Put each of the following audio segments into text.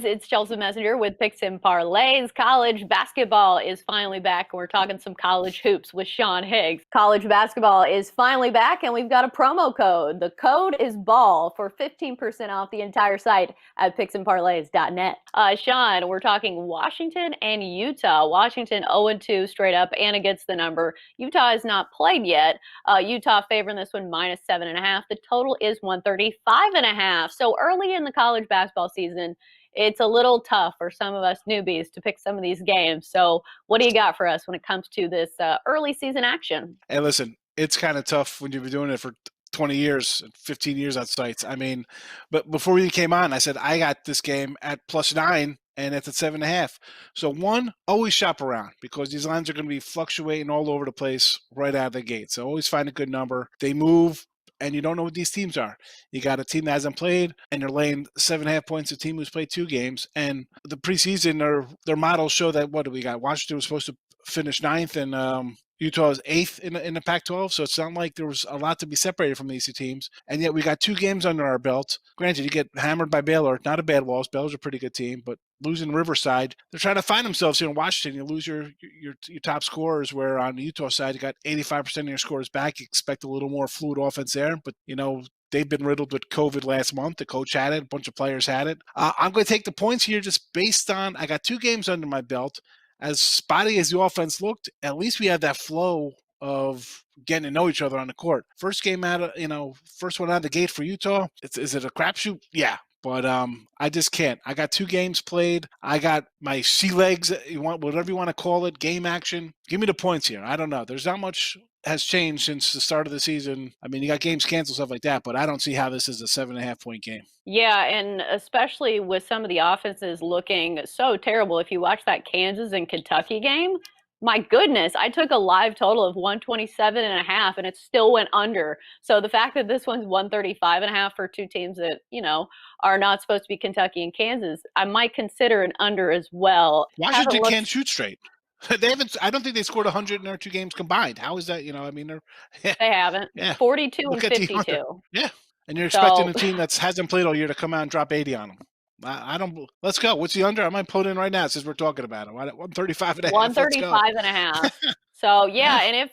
It's Chelsa Messenger with Picks Parlays. College basketball is finally back, and we're talking some college hoops with Sean Higgs. College basketball is finally back, and we've got a promo code. The code is BALL for 15% off the entire site at picksandparlays.net. Sean, we're talking Washington and Utah. Washington 0-2 straight up and against the number. Utah has not played yet. Utah favoring this one -7.5. The total is 135.5. So early in the college basketball season, it's a little tough for some of us newbies to pick some of these games. So, what do you got for us when it comes to this early season action? Hey, listen, it's kind of tough when you've been doing it for 20 years, 15 years on sites. I mean, but before you came on, I said I got this game at +9 and it's at 7.5. So one, always shop around because these lines are going to be fluctuating all over the place right out of the gate. So always find a good number. They move. And you don't know what these teams are. You got a team that hasn't played, and you're laying 7.5 points. A team who's played 2 games, and the preseason, their models show that what do we got? Washington was supposed to finish 9th, and Utah is 8th in the Pac-12, so it's not like there was a lot to be separated from these 2 teams. And yet we got 2 games under our belt. Granted, you get hammered by Baylor, not a bad loss. Baylor's a pretty good team, but losing Riverside, they're trying to find themselves here in Washington. You lose your top scorers, where on the Utah side, you got 85% of your scorers back. You expect a little more fluid offense there, but they've been riddled with COVID last month. The coach had it. A bunch of players had it. I'm going to take the points here just based on I got 2 games under my belt. As spotty as the offense looked, at least we had that flow of getting to know each other on the court. First game out of, first one out of the gate for Utah. Is it a crapshoot? Yeah. But I just can't. I got 2 games played. I got my sea legs, whatever you want to call it, game action. Give me the points here. I don't know. There's not much has changed since the start of the season. I mean, you got games canceled, stuff like that, but I don't see how this is a 7.5 point game. Yeah, and especially with some of the offenses looking so terrible. If you watch that Kansas and Kentucky game, my goodness, I took a live total of 127.5 and it still went under. So the fact that this one's 135.5 for 2 teams that, are not supposed to be Kentucky and Kansas, I might consider an under as well. Washington can't shoot straight. They haven't. I don't think they scored 100 in their 2 games combined. How is that? I mean, they haven't. Yeah, 42 look and at 52. Yeah, and you're expecting a team that hasn't played all year to come out and drop 80 on them. I don't. Let's go. What's the under? I might put in right now since we're talking about it. 135.5. 135.5. So yeah, and if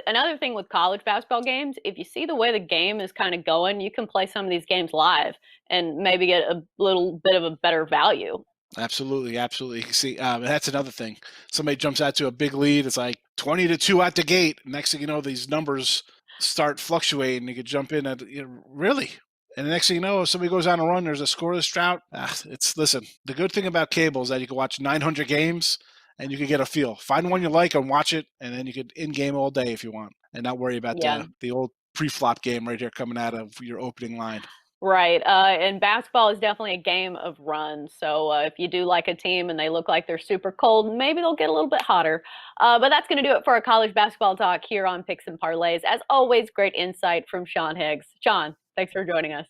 another thing with college basketball games, if you see the way the game is kind of going, you can play some of these games live and maybe get a little bit of a better value. Absolutely. You can see, that's another thing. Somebody jumps out to a big lead. It's like 20-2 at the gate. Next thing you know, these numbers start fluctuating. You could jump in at really. And the next thing you know, if somebody goes on a run, there's a scoreless drought. Listen, the good thing about cable is that you can watch 900 games and you can get a feel. Find one you like and watch it, and then you could in-game all day if you want and not worry about the old pre-flop game right here coming out of your opening line. Right. And basketball is definitely a game of runs. So if you do like a team and they look like they're super cold, maybe they'll get a little bit hotter. But that's going to do it for our college basketball talk here on Picks and Parlays. As always, great insight from Sean Higgs. Sean, thanks for joining us.